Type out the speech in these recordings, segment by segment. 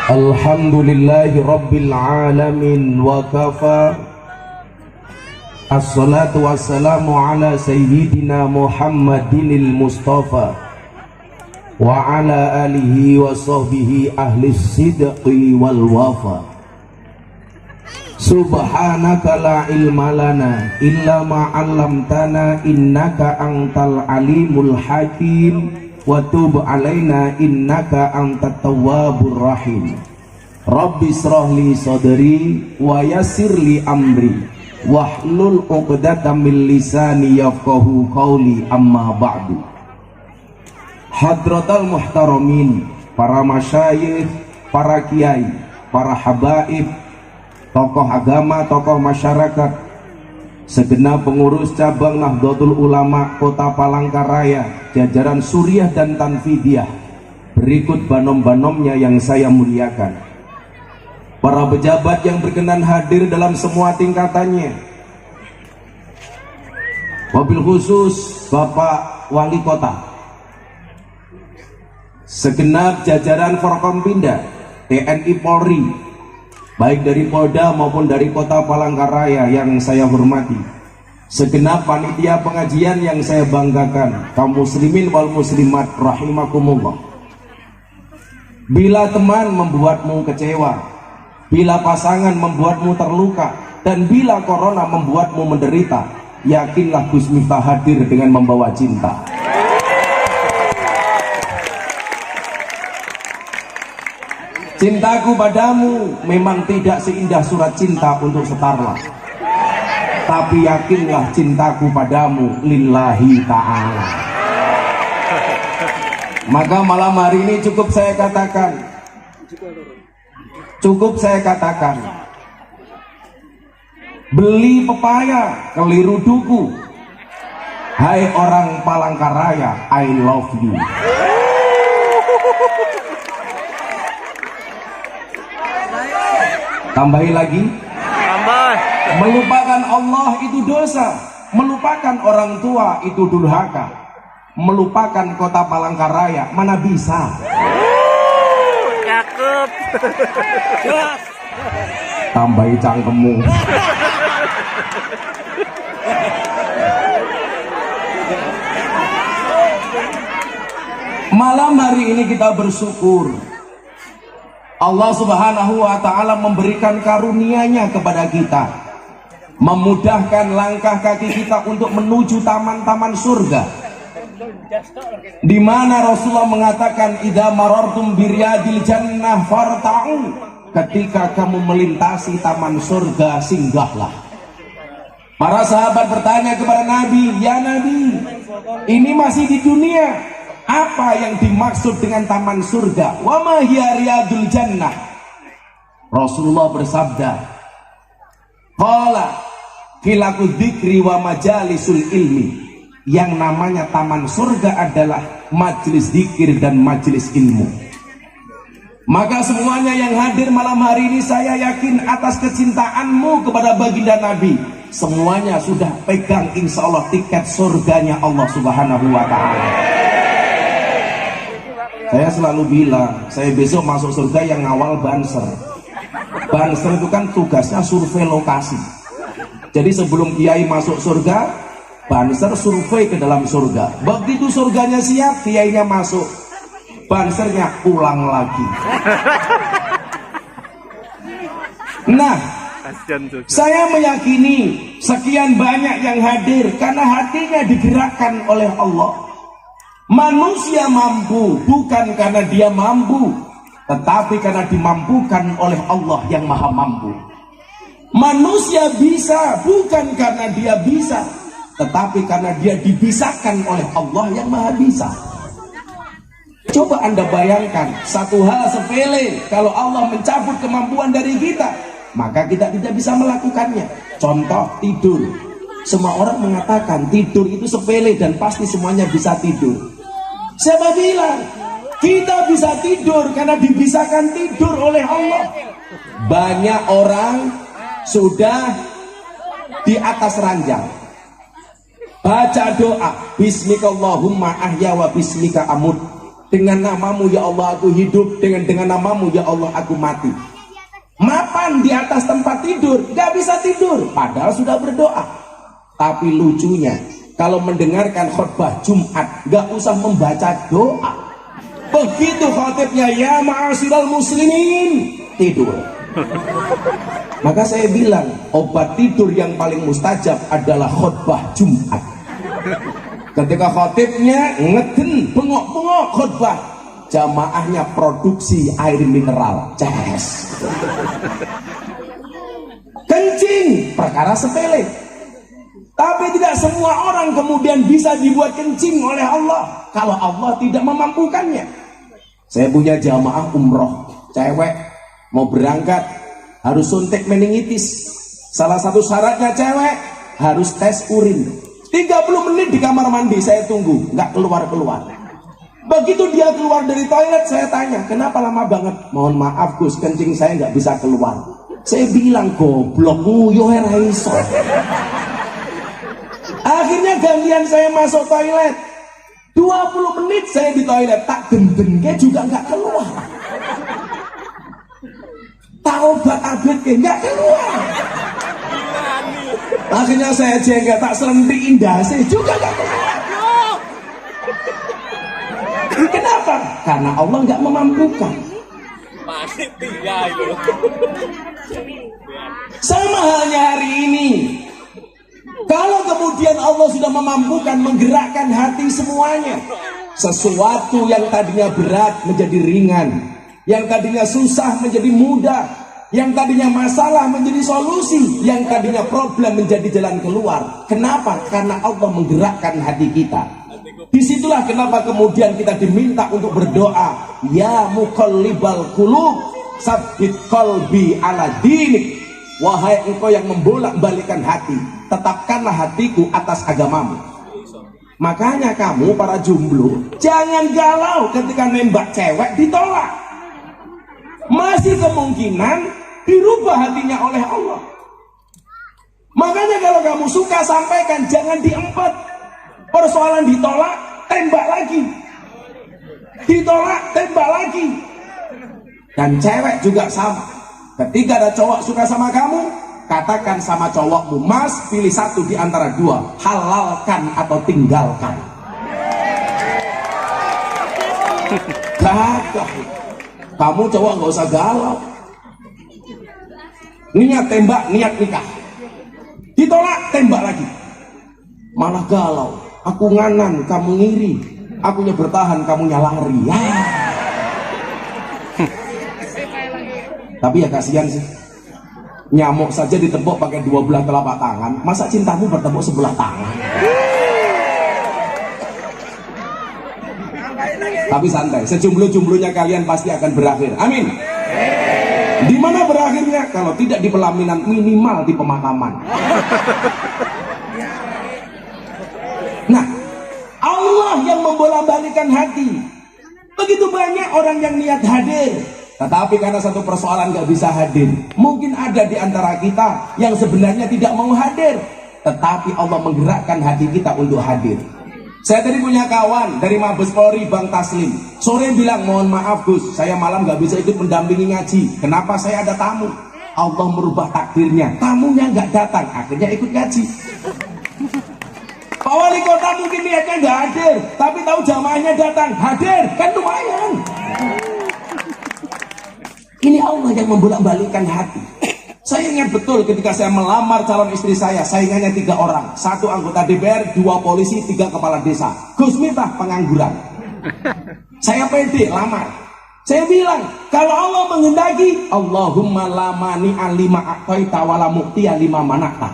Alhamdulillahi Rabbil Alamin wa kafa. Assalatu wassalamu ala Sayyidina Muhammadinil Mustafa wa ala alihi wa sahbihi ahli sidqi wal wafa. Subhanaka la ilma lana illa ma 'allamtana innaka antal alimul hakim wa tub alaina innaka antat tawwabur rahim. Rabbi shrah li sadri wa yassir li amri wahlul 'uqdatam min lisani yafqahu qawli, amma ba'du. Hadratal muhtaramin, para masyayikh, para kiai, para habaib, tokoh agama, tokoh masyarakat, segenap pengurus cabang Nahdlatul Ulama Kota Palangkaraya, jajaran Suriah dan Tanfidiyah, berikut banom-banomnya yang saya muliakan. Para pejabat yang berkenan hadir dalam semua tingkatannya, wabil khusus Bapak Wali Kota, segenap jajaran Forkompinda, TNI Polri, baik dari Polda maupun dari Kota Palangkaraya yang saya hormati, segenap panitia pengajian yang saya banggakan, kaum muslimin wal muslimat rahimakumullah. Bila teman membuatmu kecewa, bila pasangan membuatmu terluka, dan bila corona membuatmu menderita, yakinlah Gus Miftah hadir dengan membawa cinta. Cintaku padamu memang tidak seindah surat cinta untuk Starla, tapi yakinlah cintaku padamu lillahi ta'ala. Maka malam hari ini cukup saya katakan, beli pepaya keliru duku. Hai orang Palangkaraya, I love you. Tambahin lagi, melupakan Allah itu dosa, melupakan orang tua itu durhaka, melupakan Kota Palangkaraya mana bisa. Cakep. Tambahin cangkemmu. Malam hari ini kita bersyukur Allah Subhanahu wa ta'ala memberikan karunia-Nya kepada kita, memudahkan langkah kaki kita untuk menuju taman-taman surga, di mana Rasulullah mengatakan, idza marartum biryadil jannah farta'u, ketika kamu melintasi taman surga singgahlah. Para sahabat bertanya kepada Nabi, ya Nabi, ini masih di dunia, apa yang dimaksud dengan taman surga? Wa ma hiya riyadul jannah? Rasulullah bersabda, qala khilaku dzikri wa majalisul ilmi. Yang namanya taman surga adalah majelis zikir dan majelis ilmu. Maka semuanya yang hadir malam hari ini, saya yakin atas kecintaanmu kepada baginda Nabi, semuanya sudah pegang insya Allah tiket surganya Allah Subhanahu wa ta'ala. Saya selalu bilang, saya besok masuk surga yang ngawal Banser. Banser itu kan tugasnya survei lokasi. Jadi sebelum kiai masuk surga, Banser survei ke dalam surga. Begitu surganya siap, kiainya masuk, Bansernya pulang lagi. Nah, saya meyakini sekian banyak yang hadir karena hatinya digerakkan oleh Allah. Manusia mampu bukan karena dia mampu, tetapi karena dimampukan oleh Allah yang maha mampu. Manusia bisa bukan karena dia bisa, tetapi karena dia dibisakan oleh Allah yang maha bisa. Coba Anda bayangkan, satu hal sepele, kalau Allah mencabut kemampuan dari kita, maka kita tidak bisa melakukannya. Contoh, tidur. Semua orang mengatakan tidur itu sepele dan pasti semuanya bisa tidur. Siapa bilang? Kita bisa tidur karena dibisakan tidur oleh Allah. Banyak orang sudah di atas ranjang, baca doa, bismikallahumma ahya wa bismika amut, Dengan namamu ya Allah aku hidup, dengan namamu ya Allah aku mati. Mapan di atas tempat tidur, gak bisa tidur, padahal sudah berdoa. Tapi lucunya, kalau mendengarkan khutbah Jumat, gak usah membaca doa. Begitu khotibnya, ya ma'asyiral muslimin, tidur. Maka saya bilang, obat tidur yang paling mustajab adalah khutbah Jumat. Ketika khotibnya ngeden, bengok-bengok khutbah, jamaahnya produksi air mineral, ces. Kencing, perkara sepele. Tapi tidak semua orang kemudian bisa dibuat kencing oleh Allah kalau Allah tidak memampukannya. Saya punya jamaah umroh, cewek mau berangkat harus suntik meningitis. Salah satu syaratnya cewek harus tes urin. 30 menit di kamar mandi saya tunggu, nggak keluar-keluar. Begitu dia keluar dari toilet, saya tanya, kenapa lama banget? Mohon maaf Gus, kencing saya nggak bisa keluar. Saya bilang, goblok, nguyo raiso. Akhirnya gantian saya masuk toilet. 20 menit saya di toilet, tak gendengnya juga nggak keluar. Taubat abid nggak keluar. Akhirnya saya jengkel, tak selentiin dasi juga gak keluar. Kenapa? Karena Allah gak memampukan. Sama halnya hari ini. Kalau kemudian Allah sudah memampukan menggerakkan hati semuanya, sesuatu yang tadinya berat menjadi ringan, yang tadinya susah menjadi mudah, yang tadinya masalah menjadi solusi, yang tadinya problem menjadi jalan keluar. Kenapa? Karena Allah menggerakkan hati kita. Disitulah kenapa kemudian kita diminta untuk berdoa, ya muqallibal qulub tsabbit qalbi ala dinik. Wahai engkau yang membolak-balikan hati, tetapkanlah hatiku atas agamamu. Makanya kamu para jomblo jangan galau ketika nembak cewek ditolak. Masih kemungkinan dirubah hatinya oleh Allah. Makanya kalau kamu suka sampaikan, jangan diempet. Persoalan ditolak, tembak lagi. Ditolak, tembak lagi. Dan cewek juga sama. Ketika ada cowok suka sama kamu, katakan sama cowokmu, mas pilih satu di antara dua, halalkan atau tinggalkan. Gagah. Kamu cowok nggak usah galau. Niat tembak, niat nikah. Ditolak, tembak lagi. Malah galau. Aku nganan, kamu ngiri. Akunya bertahan, kamunya lari. Ya. Tapi ya kasihan sih. Nyamuk saja ditepuk pakai 2 belah telapak tangan. Masa cintamu bertepuk sebelah tangan? Tapi santai, sejomblo-jomblonya kalian pasti akan berakhir. Amin. Di mana berakhirnya? Kalau tidak di pelaminan, minimal di pemakaman. Nah, Allah yang membolak-balikan hati. Begitu banyak orang yang niat hadir, tetapi karena satu persoalan gak bisa hadir. Mungkin ada di antara kita yang sebenarnya tidak mau hadir, tetapi Allah menggerakkan hati kita untuk hadir. Saya tadi punya kawan dari Mabes Polri, Bang Taslim. Sore bilang, mohon maaf Gus, saya malam gak bisa ikut mendampingi ngaji. Kenapa? Saya ada tamu. Allah merubah takdirnya, tamunya gak datang, akhirnya ikut ngaji. Pak Wali Kota mungkin niatnya gak hadir, tapi tahu jamaahnya datang, hadir, kan lumayan. Ini Allah yang membolak-balikkan hati. Saya ingat betul ketika saya melamar calon istri saya, saingannya 3 orang, 1 anggota DPR, 2 polisi, 3 kepala desa. Gus Miftah pengangguran. Saya pede lamar. Saya bilang, kalau Allah menghendaki, Allahumma lamani alima aqtaita wala mu'tiya lima manakta.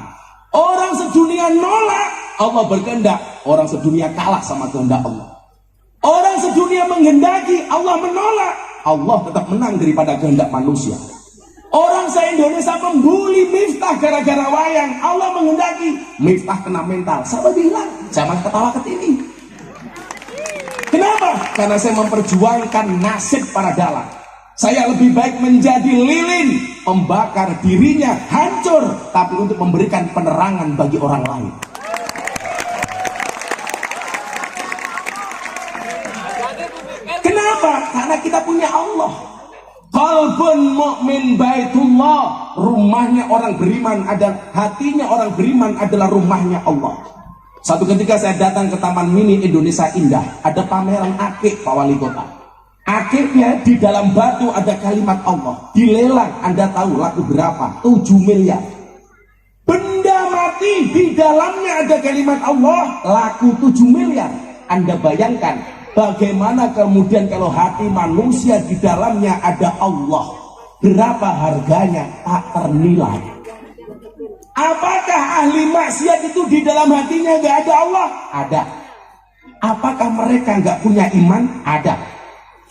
Orang sedunia nolak, Allah berkehendak. Orang sedunia kalah sama kehendak Allah. Orang sedunia menghendaki, Allah menolak. Allah tetap menang daripada kehendak manusia. Orang se-Indonesia membuli Miftah gara-gara wayang, Allah menghendaki Miftah kena mental. Saya bilang, jangan ketawa ketini. Kenapa? Karena saya memperjuangkan nasib para dalang. Saya lebih baik menjadi lilin, membakar dirinya hancur, tapi untuk memberikan penerangan bagi orang lain. Kenapa? Karena kita punya Allah. Qalbun mu'min baitullah, rumahnya orang beriman ada, hatinya orang beriman adalah rumahnya Allah. Satu ketika saya datang ke Taman Mini Indonesia Indah, ada pameran akik Pak Wali Kota. Akiknya di dalam batu ada kalimat Allah. Dilelang, Anda tahu laku berapa? 7 miliar. Benda mati di dalamnya ada kalimat Allah, laku 7 miliar. Anda bayangkan bagaimana kemudian kalau hati manusia di dalamnya ada Allah, berapa harganya? Tak ternilai. Apakah ahli maksiat itu di dalam hatinya nggak ada Allah? Ada. Apakah mereka nggak punya iman? Ada.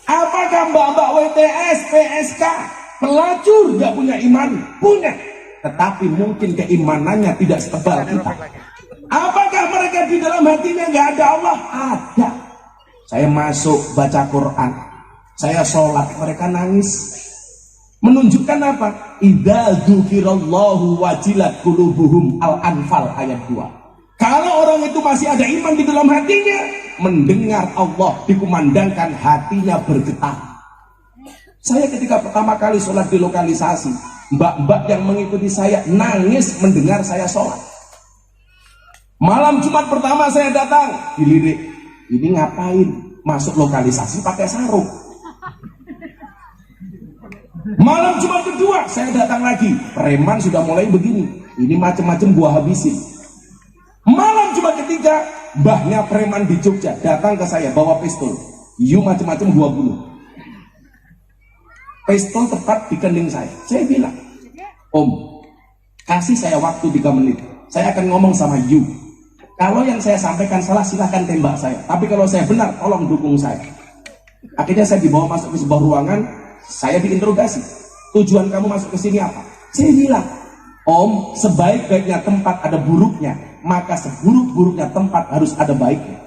Apakah mbak-mbak WTS, PSK, pelacur nggak punya iman? Punya. Tetapi mungkin keimanannya tidak setebal kita. Apakah mereka di dalam hatinya nggak ada Allah? Ada. Saya masuk baca Quran, saya sholat, mereka nangis. Menunjukkan apa? Idza dzukirallahu wajilat qulubuhum, Al-Anfal ayat 2. Kalau orang itu masih ada iman di dalam hatinya, mendengar Allah dikumandangkan, hatinya bergetar. Saya ketika pertama kali sholat di lokalisasi, mbak-mbak yang mengikuti saya nangis mendengar saya sholat. Malam Jumat pertama saya datang, dilirik, ini ngapain masuk lokalisasi pakai sarung? Malam Jumat kedua saya datang lagi, preman sudah mulai begini, ini macam-macam buah habisin. Malam Jumat ketiga, mbahnya preman di Jogja datang ke saya bawa pistol, you macam-macam gua bunuh. Pistol tepat di kening saya. Saya bilang, Om, kasih saya waktu 3 menit, saya akan ngomong sama you. Kalau yang saya sampaikan salah, silahkan tembak saya. Tapi kalau saya benar, tolong dukung saya. Akhirnya saya dibawa masuk ke sebuah ruangan, saya diinterogasi. Tujuan kamu masuk ke sini apa? Saya bilang, Om, sebaik-baiknya tempat ada buruknya, maka seburuk-buruknya tempat harus ada baiknya.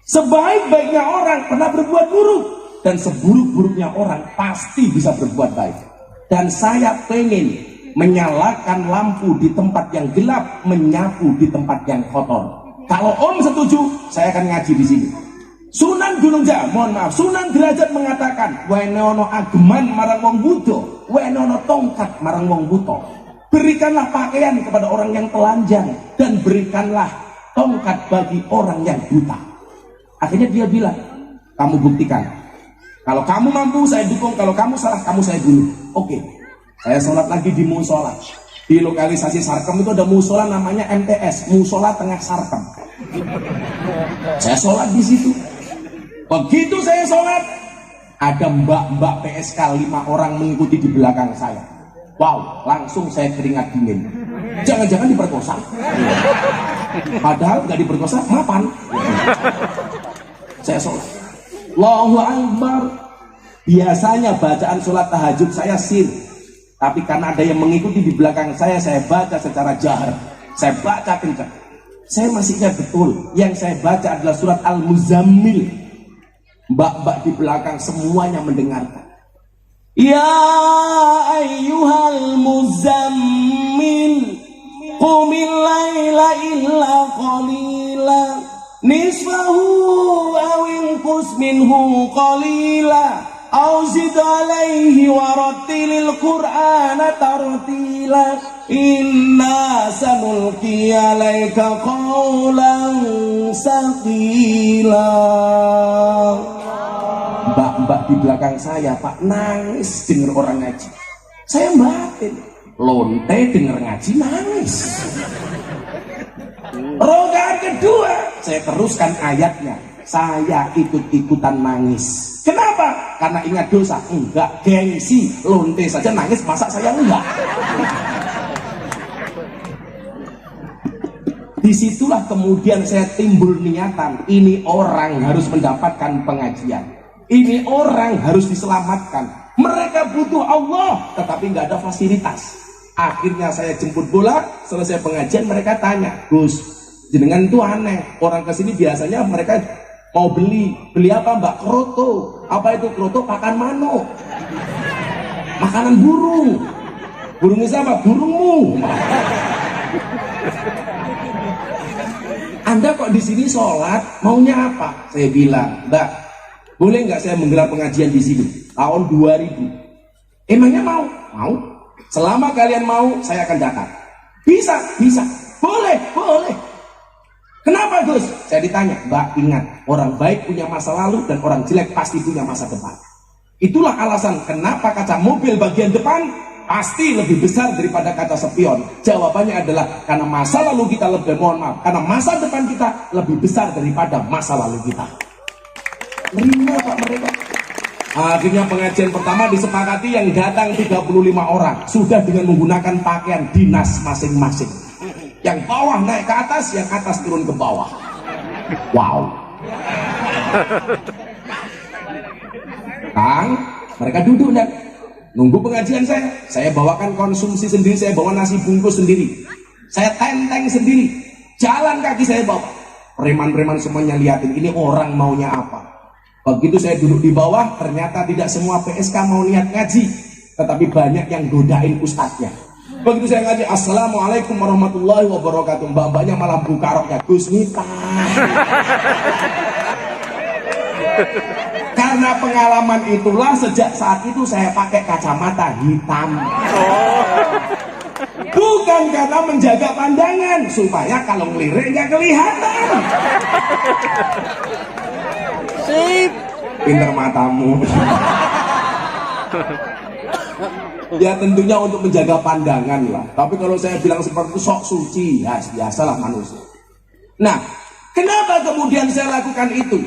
Sebaik-baiknya orang pernah berbuat buruk, dan seburuk-buruknya orang pasti bisa berbuat baik. Dan saya pengen menyalakan lampu di tempat yang gelap, menyapu di tempat yang kotor. Kalau Om setuju, saya akan ngaji di sini. Sunan Gunung Jaya, mohon maaf, Sunan Derajat mengatakan, wenono ageman marang wong buta, wenono tongkat marang wong buta. Berikanlah pakaian kepada orang yang telanjang, dan berikanlah tongkat bagi orang yang buta. Akhirnya dia bilang, kamu buktikan. Kalau kamu mampu, saya dukung. Kalau kamu salah, kamu saya bunuh. Oke. Saya sholat lagi di musola. Di lokalisasi Sarkem itu ada musola namanya MTS, Musola Tengah Sarkem. Saya sholat di situ. Begitu saya sholat, ada mbak-mbak PSK 5 orang mengikuti di belakang saya. Wow, langsung saya keringat dingin. Jangan-jangan diperkosa. Padahal nggak diperkosa, mapan. Saya sholat. Allahu Akbar. Biasanya bacaan sholat tahajud saya sir. Tapi karena ada yang mengikuti di belakang saya baca secara jahar. Saya baca kencang. Saya masih ingat betul, yang saya baca adalah surat Al-Muzammil. Mbak-mbak di belakang semuanya mendengarkan. Ya ayyuhal muzammil, qumil laila illa qalila, nisfahu aw inqus minhu qalila. Auzid alaihi warattilil qur'ana tartila, inna sanulqi alaika qawlan saqila. Mbak-mbak di belakang saya, Pak, nangis denger orang ngaji. Saya batin, lonte denger ngaji, nangis. Rokaat kedua, saya teruskan ayatnya, saya ikut-ikutan nangis. Kenapa? Karena ingat dosa? Enggak, gengsi. Lonte saja nangis, masa saya enggak? Disitulah kemudian saya timbul niatan, ini orang harus mendapatkan pengajian, ini orang harus diselamatkan. Mereka butuh Allah, tetapi nggak ada fasilitas. Akhirnya saya jemput bola, selesai pengajian mereka tanya, Gus, jenengan itu aneh, orang kesini biasanya mereka mau beli apa Mbak? Kroto. Apa itu kroto? Pakan manuk, makanan burung. Burungnya siapa? Burungmu. Anda kok di sini sholat maunya apa? Saya bilang, Mbak, Boleh nggak saya menggelar pengajian di sini tahun 2000? Emangnya mau? Mau. Selama kalian mau, saya akan datang. Bisa, bisa. Boleh, boleh. Kenapa Gus? Saya ditanya, Mbak ingat, orang baik punya masa lalu dan orang jelek pasti punya masa depan. Itulah alasan kenapa kaca mobil bagian depan pasti lebih besar daripada kaca spion. Jawabannya adalah karena masa lalu kita lebih, mohon maaf, karena masa depan kita lebih besar daripada masa lalu kita. Terima Pak mereka. Akhirnya pengajian pertama disepakati yang datang 35 orang sudah dengan menggunakan pakaian dinas masing-masing. Yang bawah naik ke atas, yang atas turun ke bawah. Wow. Kang, mereka duduk dan nunggu pengajian saya. Saya bawakan konsumsi sendiri, saya bawa nasi bungkus sendiri. Saya tenteng sendiri. Jalan kaki saya bawa. Preman-preman semuanya liatin, ini orang maunya apa. Begitu saya duduk di bawah, ternyata tidak semua PSK mau niat ngaji, tetapi banyak yang godain ustadznya. Begitu saya ngaji, Assalamualaikum warahmatullahi wabarakatuh, mbak-mbaknya malah buka roknya, Gus Miftah. Karena pengalaman itulah sejak saat itu saya pakai kacamata hitam. Bukan karena menjaga pandangan, supaya kalau ngelirik nggak kelihatan. Sip. Pinter matamu. Ya tentunya untuk menjaga pandangan lah. Tapi kalau saya bilang seperti itu sok suci, ya biasalah manusia. Nah, kenapa kemudian saya lakukan itu?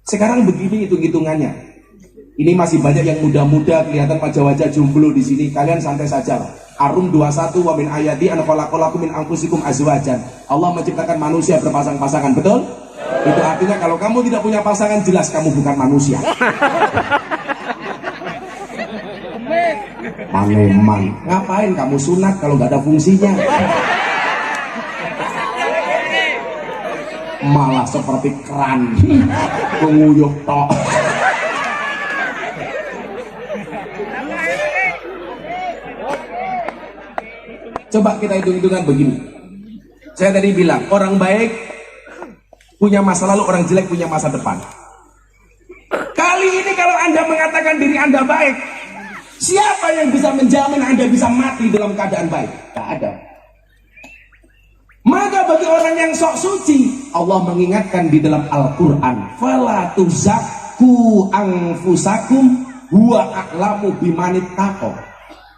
Sekarang begini hitung-hitungannya. Ini masih banyak yang muda-muda kelihatan wajah-wajah jomblo di sini. Kalian santai saja. Arum 21 wa min ayati an khalaqalakum min anfusikum azwajan. Allah menciptakan manusia berpasang-pasangan, betul? Itu artinya kalau kamu tidak punya pasangan, jelas kamu bukan manusia. Maneman, ngapain kamu sunat kalau nggak ada fungsinya? Malah seperti keran, penguyuh tok. Coba kita hitung-hitungan begini. Saya tadi bilang, orang baik punya masa lalu, orang jelek punya masa depan. Kali ini kalau Anda mengatakan diri Anda baik, siapa yang bisa menjamin Anda bisa mati dalam keadaan baik? Tak ada. Maka bagi orang yang sok suci, Allah mengingatkan di dalam Al-Quran, fala tuzakku anfusakum huwa a'lamu bimanit taqo.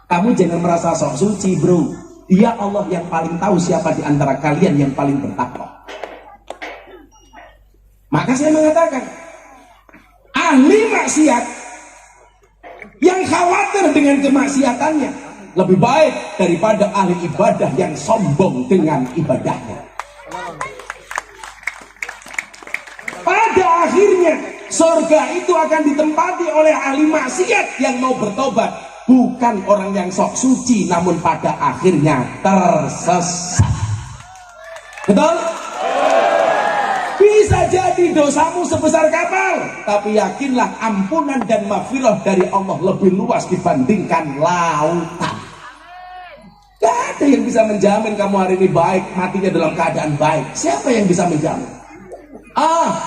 Kamu jangan merasa sok suci bro. Dia Allah yang paling tahu siapa di antara kalian yang paling bertakwa. Maka saya mengatakan, ahli maksiat yang khawatir dengan kemaksiatannya lebih baik daripada ahli ibadah yang sombong dengan ibadahnya. Pada akhirnya surga itu akan ditempati oleh ahli maksiat yang mau bertobat, bukan orang yang sok suci namun pada akhirnya tersesat. Betul? Bisa jadi dosamu sebesar kapal, tapi yakinlah ampunan dan maghfirah dari Allah lebih luas dibandingkan lautan. Gak ada yang bisa menjamin kamu hari ini baik, matinya dalam keadaan baik. Siapa yang bisa menjamin?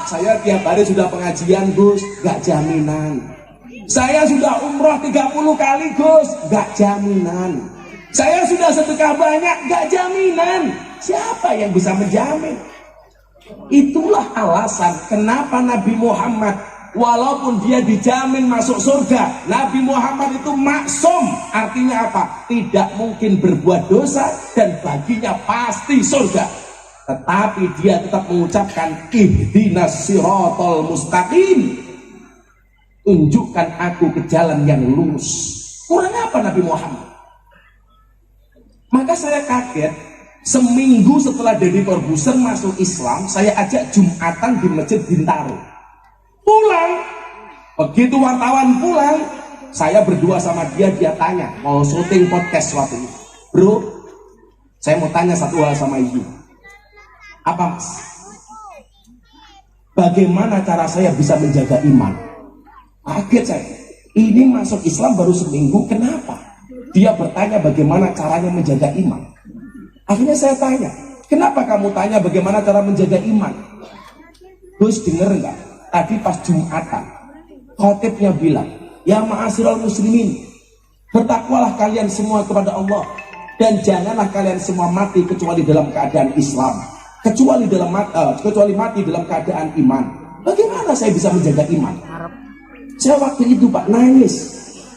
Saya tiap hari sudah pengajian Gus, gak jaminan. Saya sudah umroh 30 kali Gus, gak jaminan. Saya sudah sedekah banyak, gak jaminan. Siapa yang bisa menjamin? Itulah alasan kenapa Nabi Muhammad walaupun dia dijamin masuk surga, Nabi Muhammad itu maksum. Artinya apa? Tidak mungkin berbuat dosa dan baginya pasti surga. Tetapi dia tetap mengucapkan ihdinas siratal mustaqim, tunjukkan aku ke jalan yang lurus. Kurang apa Nabi Muhammad? Maka saya kaget. Seminggu setelah Deddy Corbuzier masuk Islam, saya ajak Jumatan di Masjid Bintaro. Pulang, begitu wartawan pulang, saya berdua sama dia tanya, mau syuting podcast waktu itu. Bro, saya mau tanya satu hal sama ibu. Apa mas? Bagaimana cara saya bisa menjaga iman? Kaget saya. Ini masuk Islam baru seminggu, kenapa? Dia bertanya bagaimana caranya menjaga iman. Akhirnya saya tanya, kenapa kamu tanya bagaimana cara menjaga iman? Gus, denger enggak? Tadi pas Jumatan, khotibnya bilang, ya ma'asyiral muslimin, bertakwalah kalian semua kepada Allah, dan janganlah kalian semua mati kecuali dalam keadaan Islam, kecuali mati dalam keadaan iman. Bagaimana saya bisa menjaga iman? Saya waktu itu Pak nangis.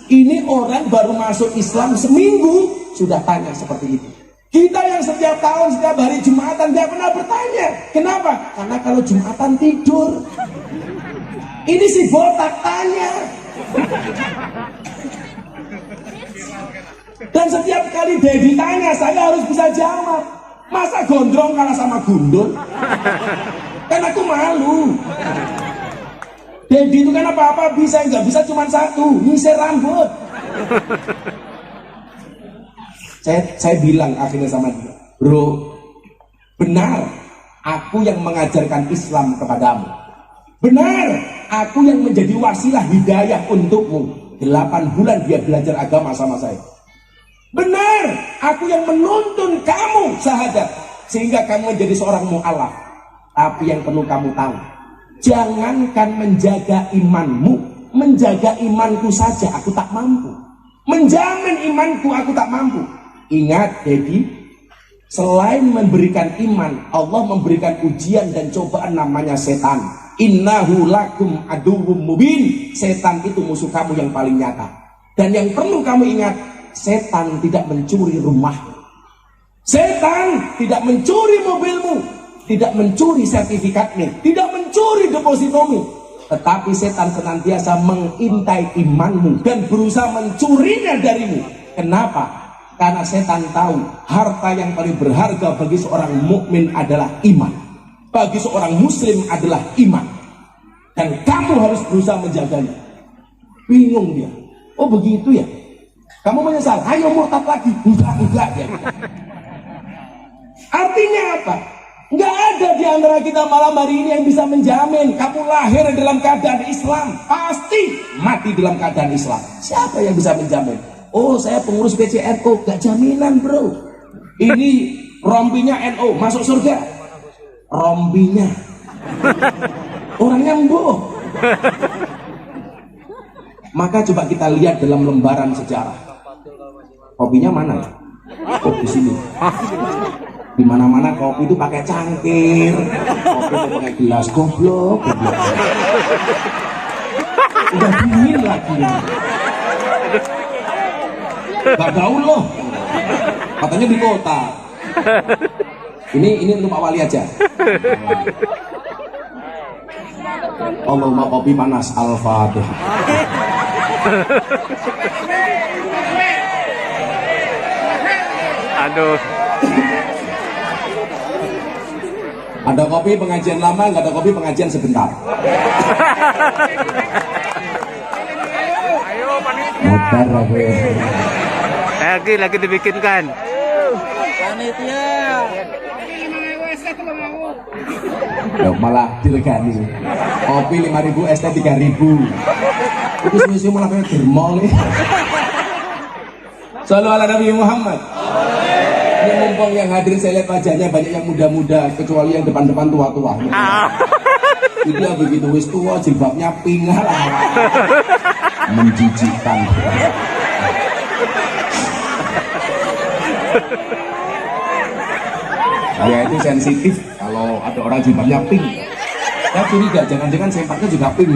Ini orang baru masuk Islam seminggu sudah tanya seperti itu. Kita yang setiap tahun, setiap hari Jumatan nggak pernah bertanya. Kenapa? Karena kalau Jumatan tidur. Ini si botak tanya. Dan setiap kali Dedi tanya, saya harus bisa jawab. Masa gondrong kalah sama gundul? Kan aku malu. Dedi itu kan apa-apa bisa, nggak bisa cuma satu, nyisir rambut. Saya bilang akhirnya sama dia, bro, benar aku yang mengajarkan Islam kepadamu, benar aku yang menjadi wasilah hidayah untukmu. 8 bulan dia belajar agama sama saya. Benar aku yang menuntun kamu sahadat sehingga kamu menjadi seorang mu'alaf. Tapi yang perlu kamu tahu, jangankan menjaga imanmu, menjaga imanku saja aku tak mampu, menjamin imanku aku tak mampu. Ingat Dedi, selain memberikan iman, Allah memberikan ujian dan cobaan namanya setan. Innahu lakum aduwwum mubin. Setan itu musuh kamu yang paling nyata. Dan yang perlu kamu ingat, setan tidak mencuri rumahmu, setan tidak mencuri mobilmu, tidak mencuri sertifikatmu, tidak mencuri depositomu. Tetapi setan senantiasa mengintai imanmu dan berusaha mencurinya darimu. Kenapa? Karena setan tahu harta yang paling berharga bagi seorang mukmin adalah iman, bagi seorang muslim adalah iman, dan kamu harus berusaha menjaganya. Bingung dia, oh begitu ya, kamu menyesal, ayo murtad lagi. Enggak ya. Artinya apa? Enggak ada di antara kita malam hari ini yang bisa menjamin kamu lahir dalam keadaan Islam, pasti mati dalam keadaan Islam. Siapa yang bisa menjamin? Oh, saya pengurus PCNO, gak jaminan bro. Ini rompinya NO, masuk surga. Rompinya orangnya embuh. Maka coba kita lihat dalam lembaran sejarah. Kopinya mana ya? Oh, di sini. Di mana-mana kopi itu pakai cangkir, kopi itu pakai gelas, goblok. Udah dingin lagi. Gak gaul loh, katanya di kota. Ini untuk Pak Wali aja. Allahumma kopi panas, Al-Fatihah. Aduh. Ada kopi pengajian lama, nggak ada kopi pengajian sebentar. Motor lagi dibikinkan. Panitia. Ya malah dilegani. Kopi 5.000, es teh 3.000. Itu semuanya malah kayak dermol nih. Shallu ala Nabi Muhammad. Ini mumpung yang hadir saya lihat wajahnya banyak yang muda-muda, kecuali yang depan-depan tua-tua. Itu ya begitu wis tua jilbabnya pink lah. Menjijikkan. Saya itu sensitif kalau ada orang jilbabnya pink. Saya curiga jangan-jangan sempatnya juga pink.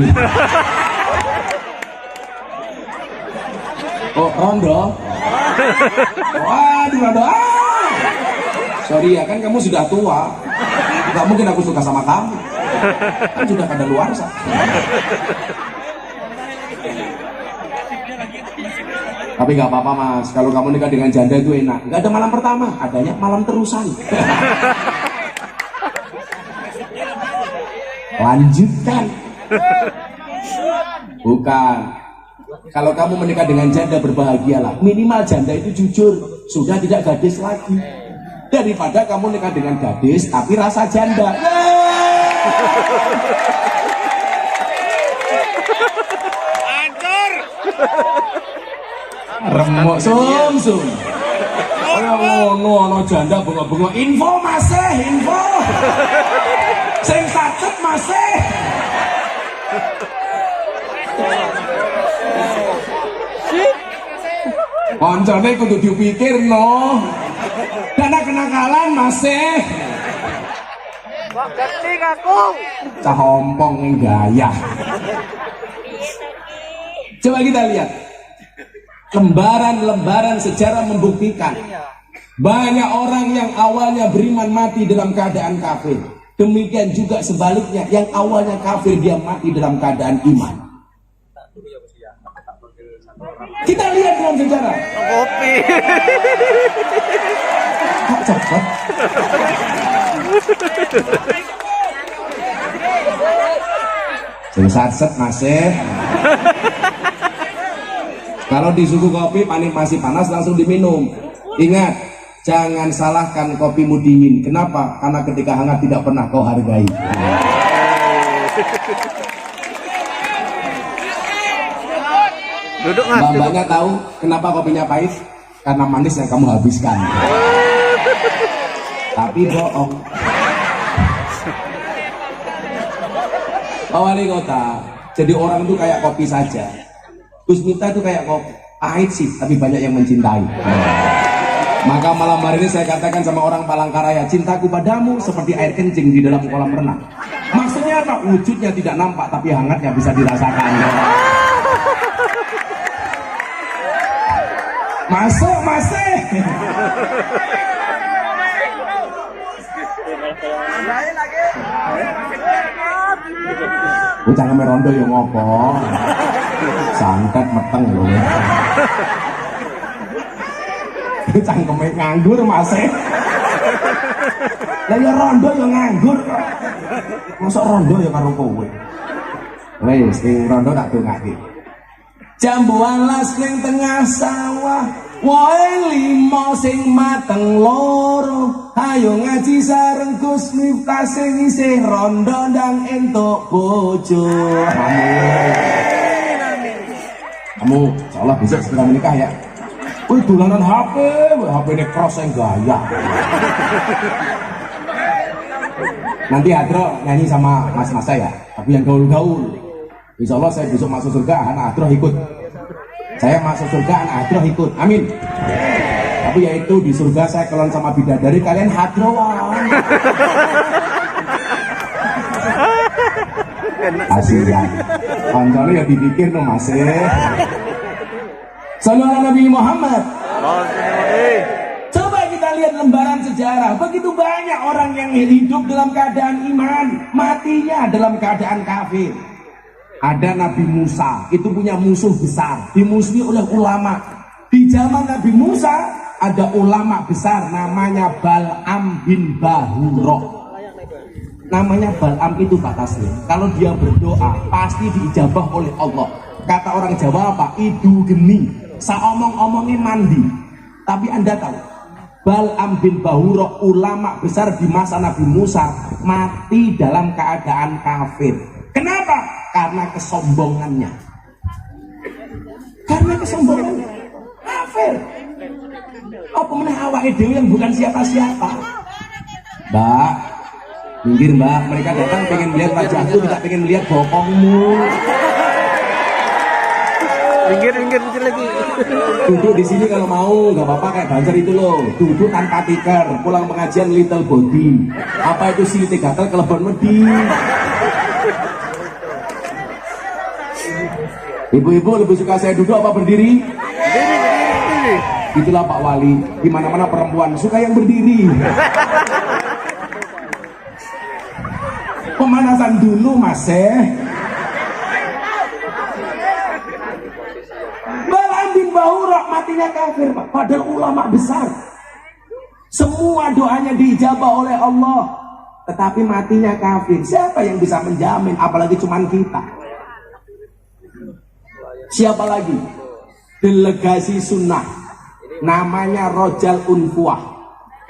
Oh, rondo. Waduh, rondo. Sorry ya, kan kamu sudah tua. Gak mungkin aku suka sama kamu. Kan sudah kada luar sah. Tapi gak apa-apa mas, kalau kamu nikah dengan janda itu enak. Gak ada malam pertama, adanya malam terusan. Lanjutkan. Bukan. Kalau kamu menikah dengan janda berbahagialah. Minimal janda itu jujur, sudah tidak gadis lagi. Daripada kamu nikah dengan gadis tapi rasa janda. Hancur. Remuk sum. Ono janda bengok-bengok info masih info. Sing sacet masih. Koncone kudu dipikir no. Dana kenakalan masih. Kok ngerti aku? Cah ompong yang gaya. Coba kita lihat. Lembaran-lembaran sejarah membuktikan banyak orang yang awalnya beriman mati dalam keadaan kafir. Demikian juga sebaliknya, yang awalnya kafir dia mati dalam keadaan iman. Kita lihat dalam sejarah. Kopi. Kok cepet? Set masih. Kalau di suku kopi masih panas langsung diminum. Ingat, jangan salahkan kopimu dingin. Kenapa? Karena ketika hangat tidak pernah kau hargai. Duduk mas. Mbak-mbaknya tahu kenapa kopinya pahit? Karena manis yang kamu habiskan. Tapi bohong. Pak Wali Kota, jadi orang itu kayak kopi saja. Gus Miftah itu kayak kopi, pahit sih, tapi banyak yang mencintai. Maka malam hari ini saya katakan sama orang Palangkaraya, cintaku padamu seperti air kencing di dalam kolam renang. Maksudnya apa? Wujudnya tidak nampak, tapi hangatnya bisa dirasakan. Masuk, masih. Jangan merondo yang ngopo. Santet meteng lho. Cangkeme nganggur masih. Lah ya rondo ya nganggur kok. Mosok rondo ya karo kowe. Wis sing rondo tak dongake. Jambu alas ning tengah sawah, woe limo sing mateng loro. Ayo ngaji sareng Gus Miftah sing isih rondo ndang entuk bojo. Kamu insyaallah besok segera menikah ya. Wih dolanan HP, HP ini cross yang gaya. Nanti Adro nyanyi sama mas-mas saya, tapi yang gaul-gaul. Insya Allah saya besok masuk surga, anak Adro ikut. Saya masuk surga, anak Adro ikut. Amin. Tapi yaitu di surga saya kelon sama bidadari, kalian hadroan. Asian. Konsolnya ya dipikir no masih. Sallallahu Nabi Muhammad. Coba kita lihat lembaran sejarah. Begitu banyak orang yang hidup dalam keadaan iman, matinya dalam keadaan kafir. Ada Nabi Musa, itu punya musuh besar, dimusuhi oleh ulama. Di zaman Nabi Musa ada ulama besar namanya Bal'am bin Bahuro. Namanya Bal'am itu Pak Taslim. Kalau dia berdoa pasti diijabah oleh Allah. Kata orang Jawa apa? Idu geni. Saomong-omongnya mandi. Tapi Anda tahu Bal'am bin Bahuro, ulama besar di masa Nabi Musa, mati dalam keadaan kafir. Kenapa? Karena kesombongannya. Karena kesombongannya kafir. Apa meneh awake dhewe yang bukan siapa-siapa. Mbak, minggir Mbak, mereka datang pengen melihat wajahku, tidak pengen melihat bokongmu. Minggir kecil lagi. Duduk di sini kalau mau, nggak apa-apa kayak Banser itu loh. Duduk tanpa tikar, pulang pengajian little body. Apa itu silite gatel kelebon medi. Ibu-ibu lebih suka saya duduk apa berdiri? Berdiri. Itulah Pak Wali. Di mana-mana perempuan suka yang berdiri. Pemanasan dulu Mas. Bal'am bin Bahuro matinya kafir Pak. Padahal ulama besar. Semua doanya diijabah oleh Allah. Tetapi matinya kafir. Siapa yang bisa menjamin? Apalagi cuman kita. Siapa lagi? Delegasi sunnah. Namanya Rojal Unfuah.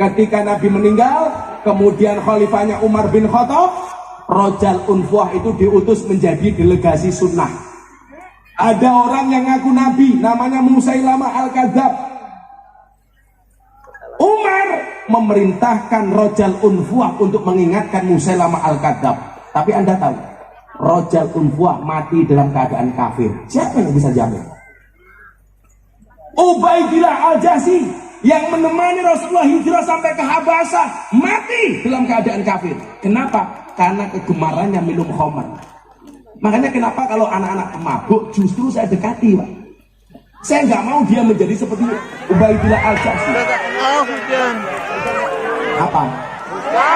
Ketika Nabi meninggal, kemudian khalifahnya Umar bin Khattab, Rojal Unfuah itu diutus menjadi delegasi sunnah. Ada orang yang ngaku Nabi, namanya Musailamah Al-Kadzab. Umar memerintahkan Rojal Unfuah untuk mengingatkan Musailamah Al-Kadzab. Tapi Anda tahu, Rojal Unfuah mati dalam keadaan kafir. Siapa yang bisa jamin? Ubaidillah Al-Jahsy yang menemani Rasulullah hijrah sampai ke Habasah mati dalam keadaan kafir. Kenapa? Karena kegemarannya minum khamar. Makanya kenapa kalau anak-anak mabuk justru saya dekati, Pak. Saya nggak mau dia menjadi seperti Ubaidillah Al-Jahsy. Hujan. Apa?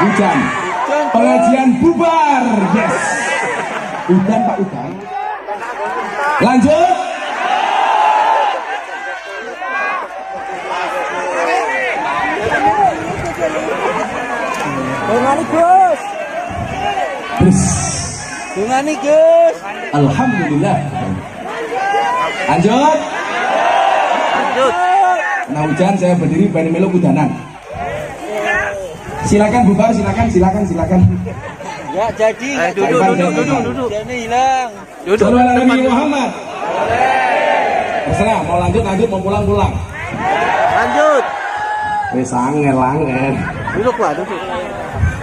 Hujan. Pengajian bubar. Yes. Udan, Pak, udan. Lanjut. Dungani Gus. Terus. Dungani Gus. Alhamdulillah. Lanjut. Lanjut. Nah, hujan saya berdiri pengen melu kudanan. Silakan bubar, silakan. Ya jadi. Duduk. Jadi hilang. Duduk. Nabi Muhammad. Terserah, mau lanjut, mau pulang. Lanjut. Wes angel. Duduk Pak, duduk.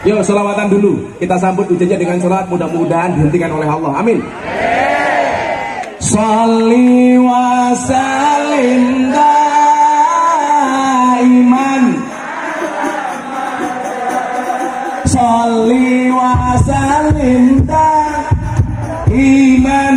Yuk, selawatan dulu. Kita sambut hujannya dengan salat, mudah-mudahan dihentikan oleh Allah. Amin. Sholli wa sallim daiman. Sholli wa sallim daiman